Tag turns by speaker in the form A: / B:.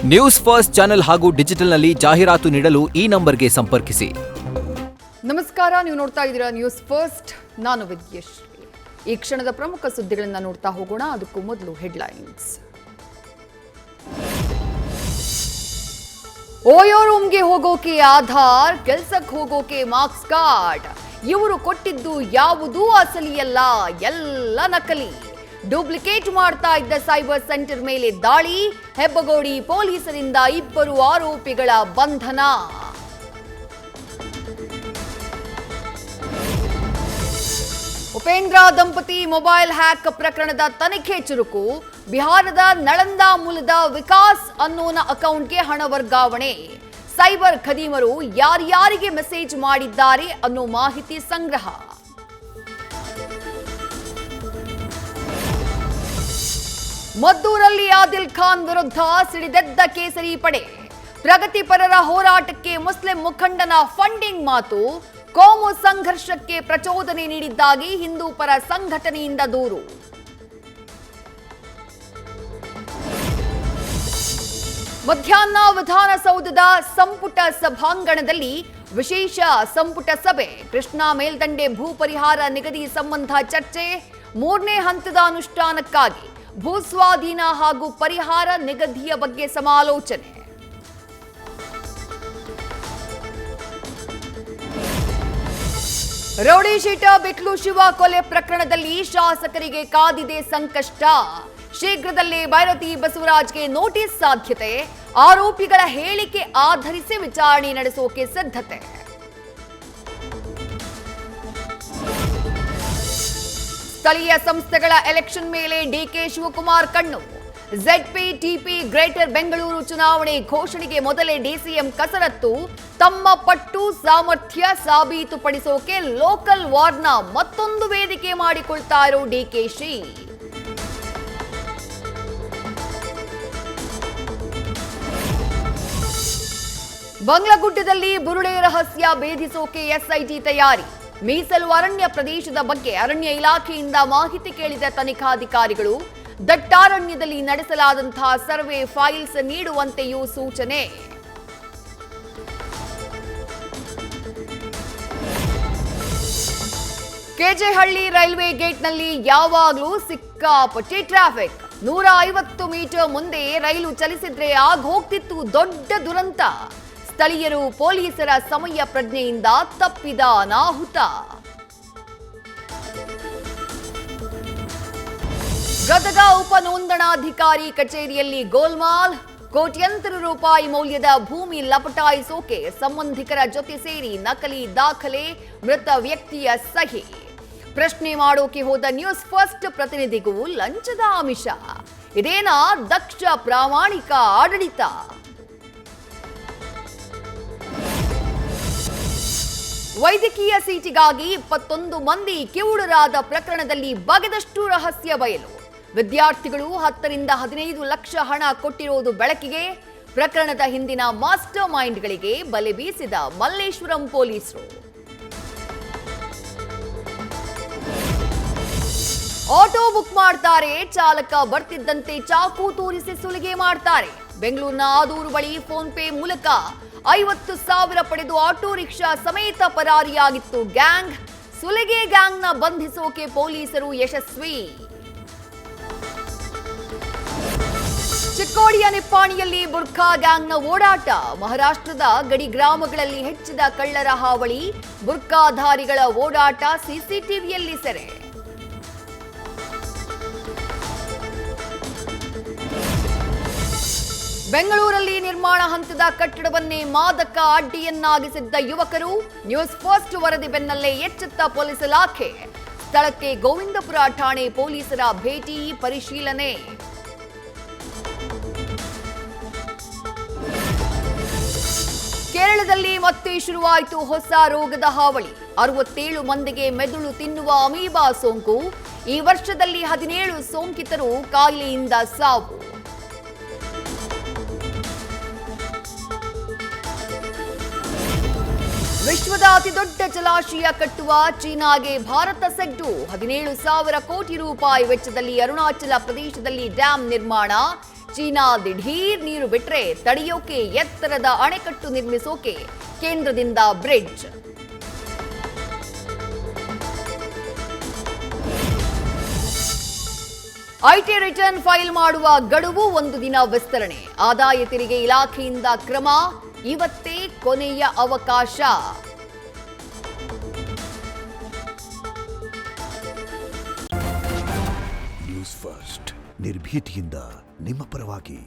A: News first channel ಹಾಗೂ ಡಿಜಿಟಲ್ನಲ್ಲಿ ಜಾಹೀರಾತು ನೀಡಲು ಈ ನಂಬರ್ಗೆ ಸಂಪರ್ಕಿಸಿ.
B: ನಮಸ್ಕಾರ, ನೀವು ನೋಡ್ತಾ ಇದ್ದೀರಾ ನ್ಯೂಸ್ ಫಸ್ಟ್. ನಾನು ವಿದ್ಯಶ್ರೀ. ಈ ಕ್ಷಣದ ಪ್ರಮುಖ ಸುದ್ದಿಗಳನ್ನು ನೋಡ್ತಾ ಹೋಗೋಣ. ಅದಕ್ಕೂ ಮೊದಲು ಹೆಡ್ಲೈನ್ಸ್. ಓಯೋ ರೂಮ್ಗೆ ಹೋಗೋಕೆ ಆಧಾರ್, ಕೆಲ್ಸಕ್ಕೆ ಹೋಗೋಕೆ ಮಾರ್ಕ್ಸ್ ಕಾರ್ಡ್. ಇವರು ಕೊಟ್ಟಿದ್ದು ಯಾವುದೂ ಅಸಲಿಯಲ್ಲ, ಎಲ್ಲ ನಕಲಿ. ಡೂಪ್ಲಿಕೇಟ್ ಮಾಡ್ತಾ ಇದ್ದ ಸೈಬರ್ ಸೆಂಟರ್ ಮೇಲೆ ದಾಳಿ, ಹೆಬ್ಬಗೋಡಿ ಪೊಲೀಸರಿಂದ 2 ಆರೋಪಿಗಳ ಬಂಧನ. ಉಪೇಂದ್ರ ದಂಪತಿ ಮೊಬೈಲ್ ಹ್ಯಾಕ್ ಪ್ರಕರಣದ ತನಿಖೆ ಚುರುಕು. ಬಿಹಾರದ ನಳಂದಾ ಮೂಲದ ವಿಕಾಸ್ ಅನ್ನೋನ ಅಕೌಂಟ್ಗೆ ಹಣ ವರ್ಗಾವಣೆ. ಸೈಬರ್ ಖದೀಮರು ಯಾರ್ಯಾರಿಗೆ ಮೆಸೇಜ್ ಮಾಡಿದ್ದಾರೆ ಅನ್ನೋ ಮಾಹಿತಿ ಸಂಗ್ರಹ. ಮದ್ದೂರಲ್ಲಿ ಆದಿಲ್ ಖಾನ್ ವಿರುದ್ಧ ಸಿಡಿದೆದ್ದ ಕೇಸರಿ ಪಡೆ. ಪ್ರಗತಿಪರರ ಹೋರಾಟಕ್ಕೆ ಮುಸ್ಲಿಂ ಮುಖಂಡನ ಫಂಡಿಂಗ್ ಮಾತು. ಕೋಮು ಸಂಘರ್ಷಕ್ಕೆ ಪ್ರಚೋದನೆ ನೀಡಿದ್ದಾಗಿ ಹಿಂದೂ ಪರ ಸಂಘಟನೆಯಿಂದ ದೂರು. ಮಧ್ಯಾಹ್ನ ವಿಧಾನಸೌಧದ ಸಂಪುಟ ಸಭಾಂಗಣದಲ್ಲಿ ವಿಶೇಷ ಸಂಪುಟ ಸಭೆ. ಕೃಷ್ಣಾ ಮೇಲ್ದಂಡೆ ಭೂ ಪರಿಹಾರ ನಿಗದಿ ಸಂಬಂಧ ಚರ್ಚೆ. 3ನೇ ಹಂತದ ಅನುಷ್ಠಾನಕ್ಕಾಗಿ ಭೂಸ್ವಾಧೀನ ಹಾಗೂ ಪರಿಹಾರ ನಿಗದಿಯ ಬಗ್ಗೆ ಸಮಾಲೋಚನೆ. ರೌಡಿ ಶೀಟರ್ ಬಿಕ್ಲು ಶಿವ ಕೊಲೆ ಪ್ರಕರಣದಲ್ಲಿ ಶಾಸಕರಿಗೆ ಕಾದಿದೆ ಸಂಕಷ್ಟ. ಶೀಘ್ರದಲ್ಲೇ ಭೈರತಿ ಬಸವರಾಜ್ಗೆ ನೋಟಿಸ್ ಸಾಧ್ಯತೆ. ಆರೋಪಿಗಳ ಹೇಳಿಕೆ ಆಧರಿಸಿ ವಿಚಾರಣೆ ನಡೆಸೋಕೆ ಸಿದ್ಧತೆ. ಸ್ಥಳೀಯ ಸಂಸ್ಥೆಗಳ ಎಲೆಕ್ಷನ್ ಮೇಲೆ ಡಿಕೆ ಶಿವಕುಮಾರ್ ಕಣ್ಣು. ಜೆಡ್ಪಿ ಟಿಪಿ ಗ್ರೇಟರ್ ಬೆಂಗಳೂರು ಚುನಾವಣೆ ಘೋಷಣೆಗೆ ಮೊದಲೇ ಡಿಸಿಎಂ ಕಸರತ್ತು. ತಮ್ಮ ಪಟ್ಟು ಸಾಮರ್ಥ್ಯ ಸಾಬೀತುಪಡಿಸೋಕೆ ಲೋಕಲ್ ವಾರ್ನ ಮತ್ತೊಂದು ವೇದಿಕೆ ಮಾಡಿಕೊಳ್ತಾ ಇರೋ ಡಿಕೆಶಿ. ಬಂಗ್ಲಗುಡ್ಡದಲ್ಲಿ ಬುರುಡೆ ರಹಸ್ಯ ಭೇದಿಸೋಕೆ ಎಸ್ಐಟಿ ತಯಾರಿ. ಮೀಸಲು ಅರಣ್ಯ ಪ್ರದೇಶದ ಬಗ್ಗೆ ಅರಣ್ಯ ಇಲಾಖೆಯಿಂದ ಮಾಹಿತಿ ಕೇಳಿದ ತನಿಖಾಧಿಕಾರಿಗಳು ದಟ್ಟಾರಣ್ಯದಲ್ಲಿ ನಡೆಸಲಾದಂತಹ ಸರ್ವೆ ಫೈಲ್ಸ್ ನೀಡುವಂತೆಯೂ ಸೂಚನೆ. ಕೆಜೆಹಳ್ಳಿ ರೈಲ್ವೆ ಗೇಟ್ನಲ್ಲಿ ಯಾವಾಗಲೂ ಸಿಕ್ಕಾಪಟ್ಟೆ ಟ್ರಾಫಿಕ್. 150 ಮೀಟರ್ ಮುಂದೆ ರೈಲು ಚಲಿಸಿದ್ರೆ ಆಗ ಹೋಗ್ತಿತ್ತು ದೊಡ್ಡ ದುರಂತ. ಸ್ಥಳೀಯರು ಪೊಲೀಸರ ಸಮಯ ಪ್ರಜ್ಞೆಯಿಂದ ತಪ್ಪಿದ ಅನಾಹುತ. ಗದಗ ಉಪ ನೋಂದಣಾಧಿಕಾರಿ ಕಚೇರಿಯಲ್ಲಿ ಗೋಲ್ಮಾಲ್. ಕೋಟ್ಯಂತರ ರೂಪಾಯಿ ಮೌಲ್ಯದ ಭೂಮಿ ಲಪಟಾಯಿಸೋಕೆ ಸಂಬಂಧಿಕರ ಜೊತೆ ಸೇರಿ ನಕಲಿ ದಾಖಲೆ, ಮೃತ ವ್ಯಕ್ತಿಯ ಸಹಿ. ಪ್ರಶ್ನೆ ಮಾಡೋಕೆ ಹೋದ ನ್ಯೂಸ್ ಫಸ್ಟ್ ಪ್ರತಿನಿಧಿಗೂ ಲಂಚದ ಆಮಿಷ. ಇದೇನಾ ದಕ್ಷ ಪ್ರಾಮಾಣಿಕ ಆಡಳಿತ? ವೈದ್ಯಕೀಯ ಸೀಟಿಗಾಗಿ 21 ಮಂದಿ ಕಿವುಡರಾದ ಪ್ರಕರಣದಲ್ಲಿ ಬಗೆದಷ್ಟು ರಹಸ್ಯ ಬಯಲು. ವಿದ್ಯಾರ್ಥಿಗಳು 10 ರಿಂದ 15 ಲಕ್ಷ ಹಣ ಕೊಟ್ಟಿರೋದು ಬೆಳಕಿಗೆ. ಪ್ರಕರಣದ ಹಿಂದಿನ ಮಾಸ್ಟರ್ ಮೈಂಡ್ಗಳಿಗೆ ಬಲೆ ಬೀಸಿದ ಮಲ್ಲೇಶ್ವರಂ ಪೊಲೀಸರು. ಆಟೋ ಬುಕ್ ಮಾಡ್ತಾರೆ, ಚಾಲಕ ಬರ್ತಿದ್ದಂತೆ ಚಾಕು ತೋರಿಸಿ ಸುಲಿಗೆ ಮಾಡ್ತಾರೆ. ಬೆಂಗಳೂರಿನ ಆದೂರು ಬಳಿ ಫೋನ್ ಪೇ ಮೂಲಕ 50,000 ಪಡೆದು ಆಟೋ ರಿಕ್ಷಾ ಸಮೇತ ಪರಾರಿಯಾಗಿತ್ತು ಗ್ಯಾಂಗ್. ಸುಲಿಗೆ ಗ್ಯಾಂಗ್ನ ಬಂಧಿಸೋಕೆ ಪೊಲೀಸರು ಯಶಸ್ವಿ. ಚಿಕ್ಕೋಡಿಯ ನಿಪ್ಪಾಣಿಯಲ್ಲಿ ಬುರ್ಖಾ ಗ್ಯಾಂಗ್ನ ಓಡಾಟ. ಮಹಾರಾಷ್ಟ್ರದ ಗಡಿ ಗ್ರಾಮಗಳಲ್ಲಿ ಹೆಚ್ಚಿದ ಕಳ್ಳರ ಹಾವಳಿ. ಬುರ್ಖಾಧಾರಿಗಳ ಓಡಾಟ ಸಿಸಿಟಿವಿಯಲ್ಲಿ ಸೆರೆ. ಬೆಂಗಳೂರಲ್ಲಿ ನಿರ್ಮಾಣ ಹಂತದ ಕಟ್ಟಡವನ್ನೇ ಮಾದಕ ಅಡ್ಡಿಯನ್ನಾಗಿಸಿದ್ದ ಯುವಕರು. ನ್ಯೂಸ್ ಫಸ್ಟ್ ವರದಿ ಬೆನ್ನಲ್ಲೇ ಎಚ್ಚೆತ್ತ ಪೊಲೀಸ್ ಇಲಾಖೆ. ಸ್ಥಳಕ್ಕೆ ಗೋವಿಂದಪುರ ಠಾಣೆ ಪೊಲೀಸರ ಭೇಟಿ ಪರಿಶೀಲನೆ. ಕೇರಳದಲ್ಲಿ ಮತ್ತೆ ಶುರುವಾಯಿತು ಹೊಸ ರೋಗದ ಹಾವಳಿ. 67 ಮಂದಿಗೆ ಮೆದುಳು ತಿನ್ನುವ ಅಮೀಬಾ ಸೋಂಕು. ಈ ವರ್ಷದಲ್ಲಿ 17 ಸೋಂಕಿತರು ಕಾಯಿಲೆಯಿಂದ ಸಾವು. ವಿಶ್ವದ ಅತಿದೊಡ್ಡ ಜಲಾಶಯ ಕಟ್ಟುವ ಚೀನಾಗೆ ಭಾರತ ಸೆಡ್ಡು. 17,000 ಕೋಟಿ ರೂಪಾಯಿ ವೆಚ್ಚದಲ್ಲಿ ಅರುಣಾಚಲ ಪ್ರದೇಶದಲ್ಲಿ ಡ್ಯಾಂ ನಿರ್ಮಾಣ. ಚೀನಾ ದಿಢೀರ್ ನೀರು ಬಿಟ್ರೆ ತಡೆಯೋಕೆ ಎತ್ತರದ ಅಣೆಕಟ್ಟು ನಿರ್ಮಿಸೋಕೆ ಕೇಂದ್ರದಿಂದ ಬ್ರಿಡ್ಜ್. ಐಟಿ ರಿಟರ್ನ್ ಫೈಲ್ ಮಾಡುವ ಗಡುವು 1 ದಿನ ವಿಸ್ತರಣೆ. ಆದಾಯ ತೆರಿಗೆ ಇಲಾಖೆಯಿಂದ ಕ್ರಮ, ಇವತ್ತೇ ಕೊನೆಯ ಅವಕಾಶ.
C: ನ್ಯೂಸ್ ಫಸ್ಟ್ ನಿರ್ಭೀತಿಯಿಂದ ನಿಮ್ಮ ಪರವಾಗಿ.